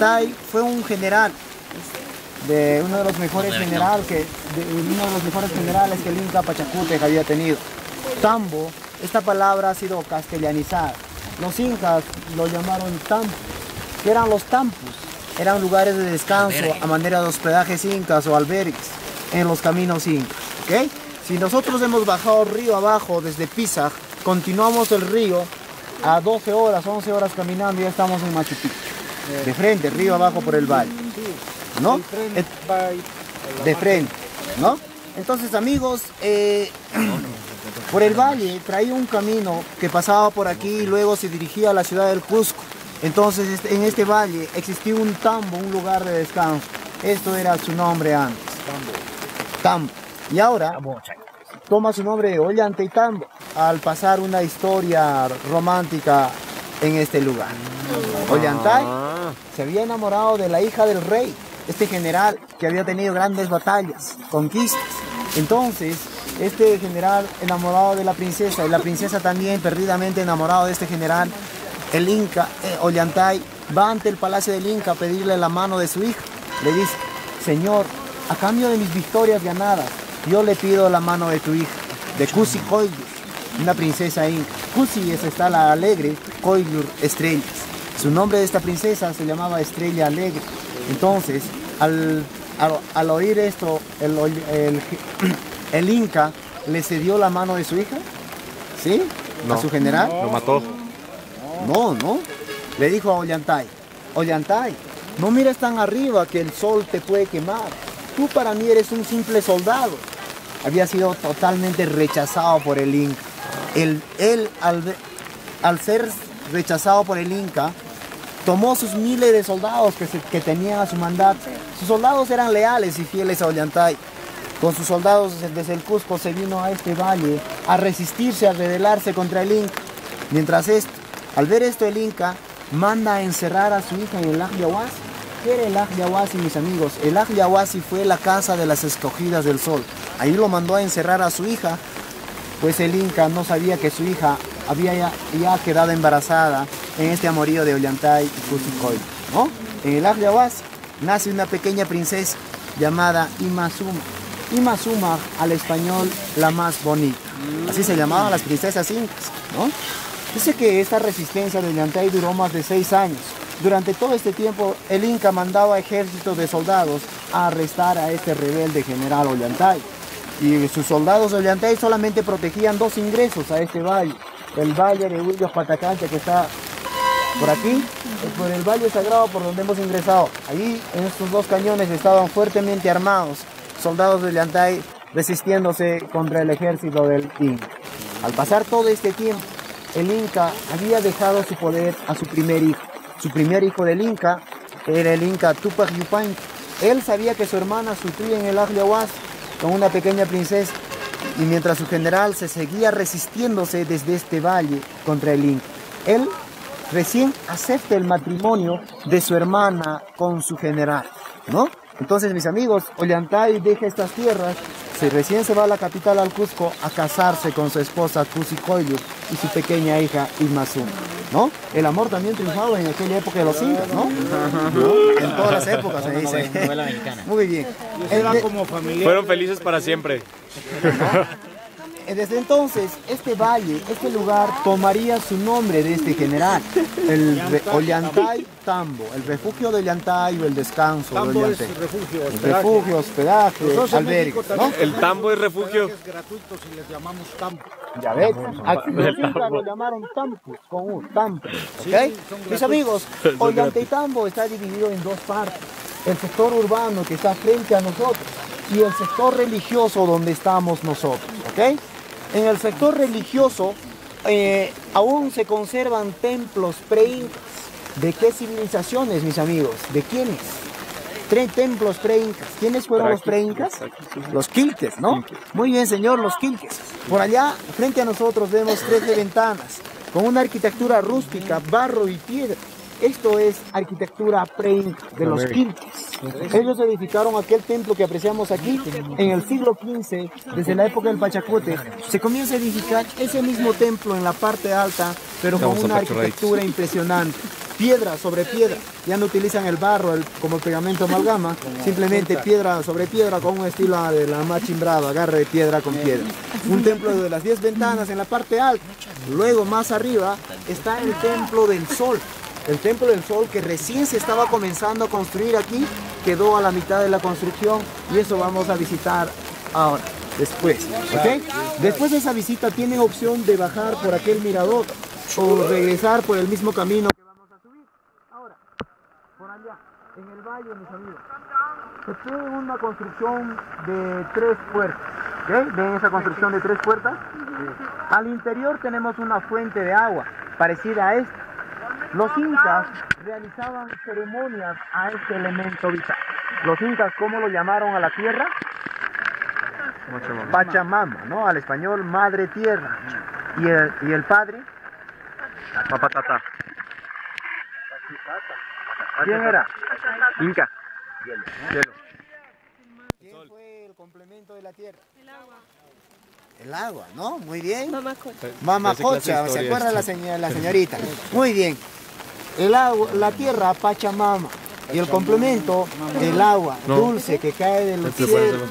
Ollantay fue un general, uno de los mejores generales que el Inca Pachacútec había tenido. Tambo, esta palabra ha sido castellanizada. Los incas lo llamaron tampo. ¿Qué eran los tampos? Eran lugares de descanso a manera de hospedajes incas o albergues en los caminos incas. ¿Okay? Si nosotros hemos bajado río abajo desde Pisac, continuamos el río a 12 horas, 11 horas caminando y ya estamos en Machu Picchu. De frente, río abajo por el valle. ¿No? De frente, ¿no? Entonces, amigos, por el valle traía un camino que pasaba por aquí y luego se dirigía a la ciudad del Cusco. Entonces, en este valle existía un tambo, un lugar de descanso. Esto era su nombre antes. Tambo. Y ahora toma su nombre de Ollantaytambo al pasar una historia romántica en este lugar. Ollantay se había enamorado de la hija del rey, este general que había tenido grandes batallas, conquistas. Entonces, este general enamorado de la princesa y la princesa también perdidamente enamorado de este general, el Inca, Ollantay, va ante el palacio del Inca a pedirle la mano de su hija. Le dice: Señor, a cambio de mis victorias ganadas, yo le pido la mano de tu hija, de Cusi Coillur, una princesa inca. Cusi es está la alegre, Coillur, estrellas. Su nombre de esta princesa se llamaba Estrella Alegre. Entonces, al oír esto, el Inca le cedió la mano de su hija, ¿sí? No, a su general. Lo mató. No. Le dijo a Ollantay: Ollantay, no mires tan arriba que el sol te puede quemar. Tú para mí eres un simple soldado. Había sido totalmente rechazado por el Inca. Él al ser rechazado por el Inca, tomó sus miles de soldados que tenían a su mandato. Sus soldados eran leales y fieles a Ollantay. Con sus soldados desde el Cusco se vino a este valle a resistirse, a rebelarse contra el Inca. Mientras esto, al ver esto, el Inca manda a encerrar a su hija en el Ajyahuasi. ¿Qué era el Ajyahuasi, mis amigos? El Ajyahuasi fue la casa de las escogidas del sol. Ahí lo mandó a encerrar a su hija, pues el Inca no sabía que su hija había ya quedado embarazada en este amorío de Ollantay y Cusi Coillur, ¿no? En el Ajyahuasi nace una pequeña princesa llamada Imazuma. Imazuma, al español, la más bonita. Así se llamaban las princesas incas, ¿no? Dice que esta resistencia de Ollantay duró más de 6 años. Durante todo este tiempo, el Inca mandaba ejércitos de soldados a arrestar a este rebelde general Ollantay. Y sus soldados de Ollantay solamente protegían 2 ingresos a este valle. El valle de Huillos Patacancha, que está por aquí, por el valle sagrado por donde hemos ingresado. Ahí, en estos 2 cañones, estaban fuertemente armados soldados de Ollantay resistiéndose contra el ejército del Inca. Al pasar todo este tiempo, el Inca había dejado su poder a su primer hijo. Su primer hijo del Inca era el Inca Tupac Yupanqui. Él sabía que su hermana sufría en el Ajyahuasi con una pequeña princesa, y mientras su general se seguía resistiéndose desde este valle contra el Inca, él recién acepta el matrimonio de su hermana con su general, ¿no? Entonces, mis amigos, Ollantay deja estas tierras, recién se va a la capital, al Cusco, a casarse con su esposa Cusi Coillur y su pequeña hija Imazuma, ¿no? El amor también triunfaba en aquella época de los incas, ¿no? En todas las épocas se dice. Novela mexicana. Muy bien. Como familia. Fueron felices para siempre. Desde entonces, este valle, este lugar, tomaría su nombre de este general, el Ollantaytambo, el refugio de Ollantay o el descanso de Ollantay. Refugio, hospedaje, albergue, ¿no? El tambo es refugio. Gratuitos y les llamamos tambo. Ya ves, aquí los incas lo llamaron Tampu, con un Tampu, ¿ok? Mis amigos, Ollantaytambo está dividido en 2 partes. El sector urbano que está frente a nosotros y el sector religioso donde estamos nosotros, ¿ok? En el sector religioso aún se conservan templos pre-incas. ¿De qué civilizaciones, mis amigos? ¿De quiénes? 3 templos pre-incas. ¿Quiénes fueron los pre-incas? Los quilques, ¿no? Muy bien, señor, los quilques. Por allá, frente a nosotros, vemos 13 ventanas con una arquitectura rústica, barro y piedra. Esto es arquitectura pre-inca de los quilques. Ellos edificaron aquel templo que apreciamos aquí en el siglo XV, desde la época del Pachacútec. Se comienza a edificar ese mismo templo en la parte alta, pero con una arquitectura impresionante. piedra sobre piedra. Ya no utilizan el barro como pegamento amalgama, simplemente piedra sobre piedra con un estilo de la machimbrada, agarre de piedra con piedra. Un templo de las 10 ventanas en la parte alta. Luego más arriba está el Templo del Sol. El Templo del Sol que recién se estaba comenzando a construir aquí, quedó a la mitad de la construcción y eso vamos a visitar ahora, después, ¿ok? Después de esa visita tienen opción de bajar por aquel mirador o regresar por el mismo camino que vamos a subir. Ahora, por allá, en el valle, mis amigos, se tiene una construcción de 3 puertas, ¿ok? ¿Ven esa construcción de 3 puertas? Al interior tenemos una fuente de agua parecida a esta. Los incas realizaban ceremonias a este elemento vital. Los incas, ¿cómo lo llamaron a la tierra? Pachamama, ¿no? Al español, madre tierra. ¿Y el padre? Mapatata. ¿Quién era? Inca. Cielo. ¿Quién fue el complemento de la tierra? El agua, ¿no? Muy bien. Mamacocha, ¿se acuerda la señorita? Muy bien. El agua, la tierra, Pachamama. Y el complemento, el agua dulce que cae de los cielos,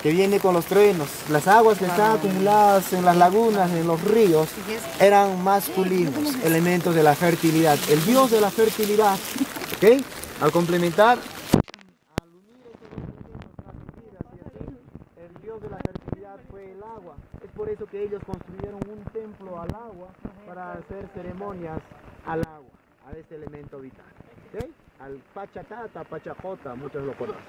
que viene con los truenos. Las aguas que están acumuladas en las lagunas, en los ríos, eran masculinos, elementos de la fertilidad. El dios de la fertilidad, ¿ok? Al complementar, al unir el dios de la fertilidad fue el agua. Es por eso que ellos construyeron un templo al agua para hacer ceremonias al agua, a este elemento vital. ¿Ok? Al Pachacata, Pachajota, muchos lo conocen.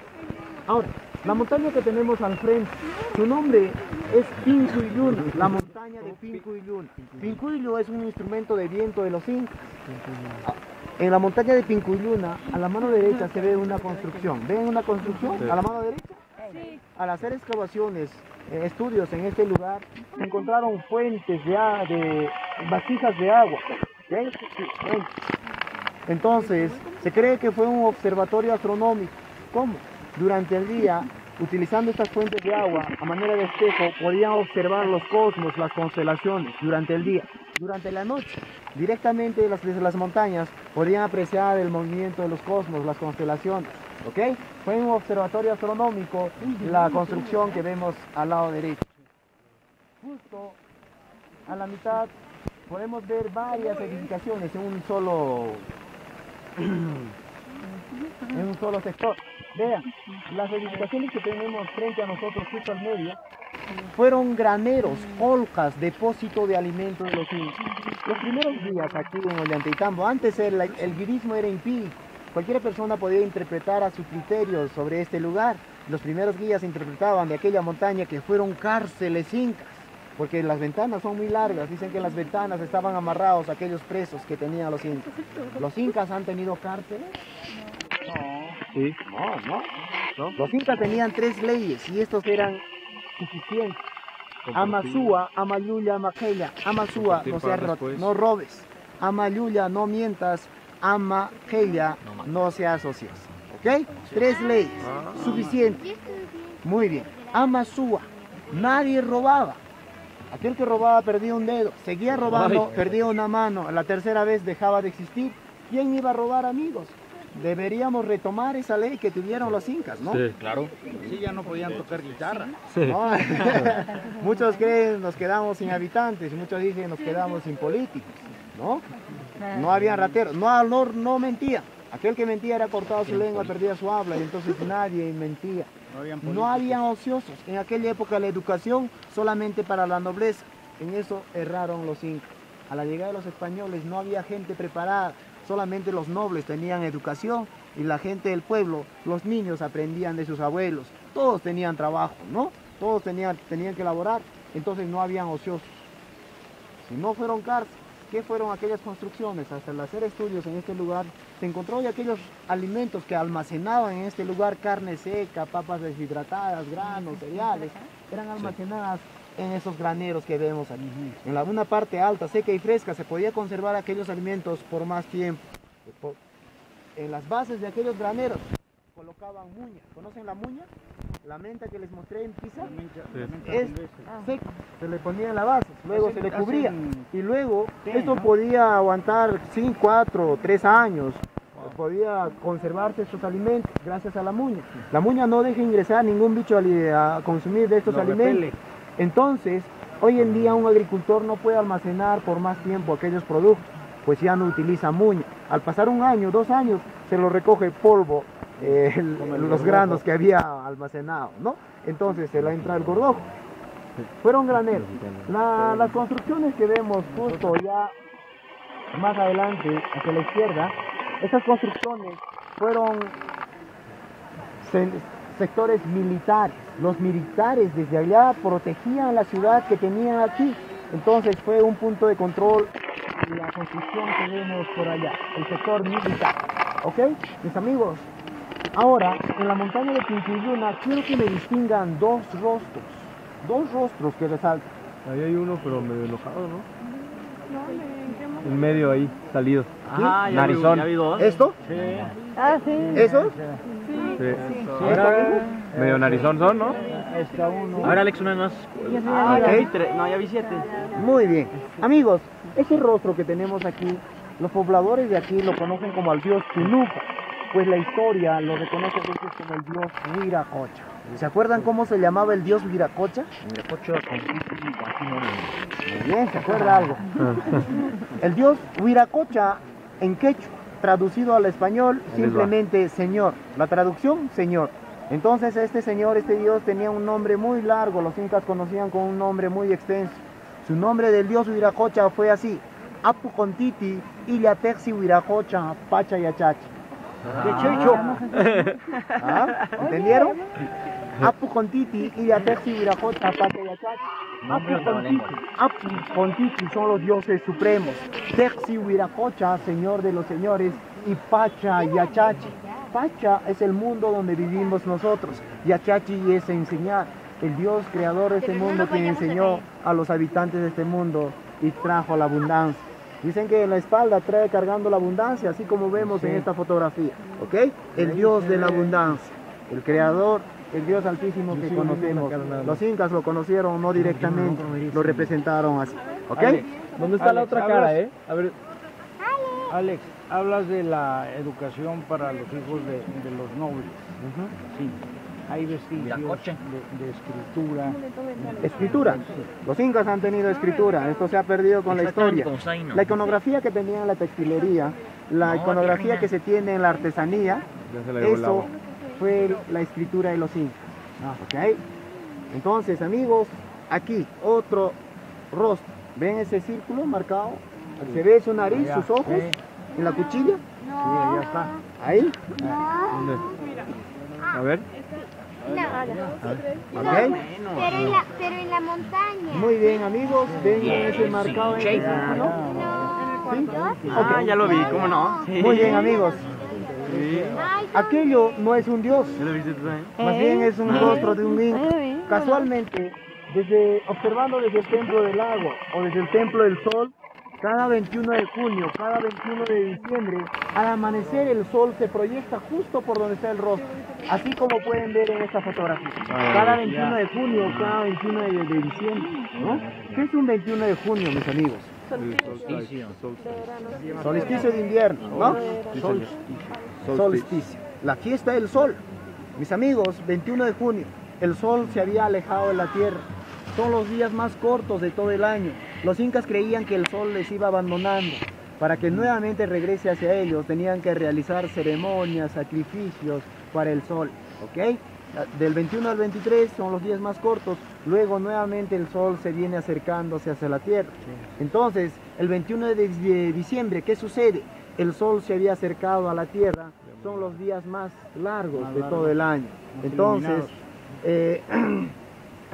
Ahora, la montaña que tenemos al frente, su nombre es Pincuyún, la montaña de Pincuyún. Pincuyu es un instrumento de viento de los incas. En la montaña de Pincuyuna, a la mano derecha se ve una construcción. ¿Ven una construcción a la mano derecha? Sí. Al hacer excavaciones, estudios en este lugar, se encontraron fuentes de vasijas de agua. ¿Okay? Sí. Entonces, se cree que fue un observatorio astronómico. ¿Cómo? Durante el día, utilizando estas fuentes de agua a manera de espejo, podían observar los cosmos, las constelaciones durante el día. Durante la noche, directamente desde las montañas, podían apreciar el movimiento de los cosmos, las constelaciones. ¿Ok? Fue un observatorio astronómico la construcción que vemos al lado derecho. Justo a la mitad podemos ver varias edificaciones en un solo sector. Vean, las edificaciones que tenemos frente a nosotros justo al medio fueron graneros, olcas, depósito de alimentos de los incas. Los primeros días aquí en Ollantaytambo, antes el guirismo era empírico. Cualquier persona podía interpretar a su criterio sobre este lugar. Los primeros guías interpretaban de aquella montaña que fueron cárceles incas, porque las ventanas son muy largas. Dicen que en las ventanas estaban amarrados aquellos presos que tenían los incas. ¿Los incas han tenido cárceles? No. Sí. No. Los incas tenían 3 leyes y estos eran suficientes. Amasúa, Amayuya, Maqueya. Amasúa, no robes. Amayuya, no mientas. Amaqueya, no se asocias. ¿Ok? 3 leyes, suficiente. Muy bien. Amasúa, nadie robaba. Aquel que robaba perdía un dedo, seguía robando, perdía una mano, la tercera vez dejaba de existir. ¿Quién iba a robar, amigos? Deberíamos retomar esa ley que tuvieron los incas, ¿no? Sí, claro. Sí, ya no podían tocar guitarra. Sí. ¿No? Muchos creen nos quedamos sin habitantes, muchos dicen nos quedamos sin políticos, ¿no? No había rateros, no mentía. Aquel que mentía era cortado su lengua, perdía su habla y entonces nadie mentía. No habían ociosos. En aquella época la educación solamente para la nobleza. En eso erraron los incas. A la llegada de los españoles no había gente preparada. Solamente los nobles tenían educación y la gente del pueblo, los niños aprendían de sus abuelos. Todos tenían trabajo, ¿no? Todos tenían que laborar. Entonces no habían ociosos. Si no fueron cárceles, ¿qué fueron aquellas construcciones? Hasta el hacer estudios en este lugar, se encontró de aquellos alimentos que almacenaban en este lugar, carne seca, papas deshidratadas, granos, cereales, eran almacenadas en esos graneros que vemos aquí. En una parte alta, seca y fresca, se podía conservar aquellos alimentos por más tiempo. En las bases de aquellos graneros colocaban muña. ¿Conocen la muña? la menta que les mostré en Pisa, La es menta seca, se le ponía en la base, luego se le Hacen- cubría hacen y luego té, esto ¿no? podía aguantar 5, 4, 3 años, podía conservarse estos alimentos gracias a la muña. La muña no deja ingresar ningún bicho a consumir de estos Lo alimentos. repele. Entonces, hoy en día un agricultor no puede almacenar por más tiempo aquellos productos, pues ya no utiliza muña. Al pasar 1 año, 2 años, se lo recoge polvo, los granos que había almacenado, ¿no? Entonces se le entra el gorgojo. Fueron graneros. Las construcciones que vemos justo ya más adelante, hacia la izquierda, estas construcciones fueron sectores militares. Los militares desde allá protegían la ciudad que tenían aquí. Entonces fue un punto de control la construcción que vemos por allá, el sector militar. ¿Ok? Mis amigos, ahora en la montaña de Quinquilluna quiero que me distingan dos rostros que resaltan. Ahí hay uno, pero medio enojado, ¿no? En medio ahí, salido. Ajá, Narizón. ya vi dos. ¿Esto? Sí. Ah, sí. ¿Esos? Sí. Ahora, Medio narizón son, ¿no? Ahí está uno. A ver, Alex, una más. Ah, Ok. ya vi tres. No, ya vi 7. muy bien. Amigos, ese rostro que tenemos aquí, los pobladores de aquí lo conocen como al dios Tunupa, pues la historia lo reconoce a veces como el dios Huiracocha. ¿Se acuerdan cómo se llamaba el dios Huiracocha? Muy bien, ¿se acuerda algo? El dios Huiracocha en quechua, traducido al español, simplemente señor. La traducción, señor. Entonces este señor, este dios tenía un nombre muy largo, los incas conocían con un nombre muy extenso. Su nombre del dios Huiracocha fue así: Apu Contiti, Ilyatexi Huiracocha, Pacha Yachachi. ¡Qué chicho! ¿Ah? ¿Entendieron? Apu Contiti, Ilyatexi Huiracocha, Pacha Yachachi. Apu Contiti son los dioses supremos. Texi Huiracocha, señor de los señores, y Pacha Yachachi. Pacha es el mundo donde vivimos nosotros. Yachachi es enseñar. El Dios creador de este mundo quien enseñó a los habitantes de este mundo y trajo la abundancia. Dicen que en la espalda trae cargando la abundancia, así como vemos en esta fotografía. ¿Ok? El Dios de la abundancia. El creador, el Dios altísimo que conocemos. Los incas lo conocieron no directamente, lo representaron así. ¿Ok? ¿Dónde está la otra cara, A ver. Alex, hablas de la educación para los hijos de los nobles. Sí. Hay vestigios de escritura. Escritura. Los incas han tenido escritura. Esto se ha perdido con la historia. La iconografía que tenía en la textilería, la iconografía que se tiene en la artesanía, Ya se le llevó el eso agua. fue la escritura de los incas. ¿Ok? Entonces, amigos, aquí otro rostro. ¿Ven ese círculo marcado? ¿Se ve su nariz, sus ojos? ¿En la cuchilla? Sí, allá está. Ahí. ¿Dónde? A ver. ¿Ok? Pero en la montaña. Muy bien, amigos. ¿Ven ese marcado en ese círculo? ¿Sí? Ah, Ok. ya lo vi, ¿cómo no? Muy bien, amigos. Ay, Aquello no es un dios, ¿Ya lo viste tú también? más bien es un rostro de un inca. Casualmente, observando desde el templo del agua o desde el templo del sol, cada 21 de junio, cada 21 de diciembre, al amanecer el sol se proyecta justo por donde está el rostro, así como pueden ver en esta fotografía. Cada 21 de junio, cada 21 de diciembre, ¿no? ¿Qué es un 21 de junio, mis amigos? Solsticio de invierno, ¿no? Solsticio. La fiesta del sol. Mis amigos, 21 de junio, el sol se había alejado de la tierra. Son los días más cortos de todo el año. Los incas creían que el sol les iba abandonando. Para que nuevamente regrese hacia ellos, tenían que realizar ceremonias, sacrificios para el sol. ¿Ok? Del 21 al 23 son los días más cortos. Luego nuevamente el sol se viene acercándose hacia la tierra. Entonces, el 21 de diciembre, ¿qué sucede? El sol se había acercado a la tierra. Son los días más largos de todo el año. Entonces,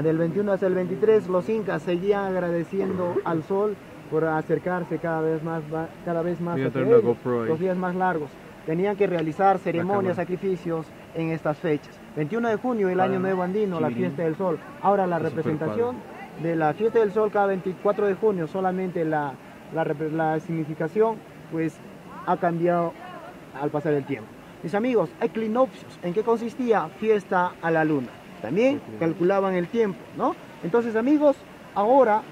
del 21 hasta el 23, los incas seguían agradeciendo al sol por acercarse cada vez más Voy a hacia traer una ellos, GoPro ahí. los días más largos. Tenían que realizar ceremonias, sacrificios en estas fechas. 21 de junio, el Año Nuevo Andino, la fiesta del sol. Ahora la representación de la fiesta del sol cada 24 de junio, solamente la significación pues ha cambiado al pasar el tiempo. Mis amigos, equinoccios, ¿en qué consistía? Fiesta a la luna. También calculaban el tiempo, ¿no? Entonces, amigos, ahora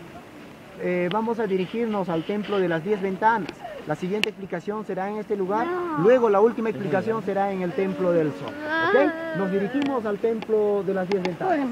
vamos a dirigirnos al templo de las 10 ventanas. La siguiente explicación será en este lugar, luego la última explicación será en el templo del sol. ¿Ok? Nos dirigimos al templo de las 10 ventanas.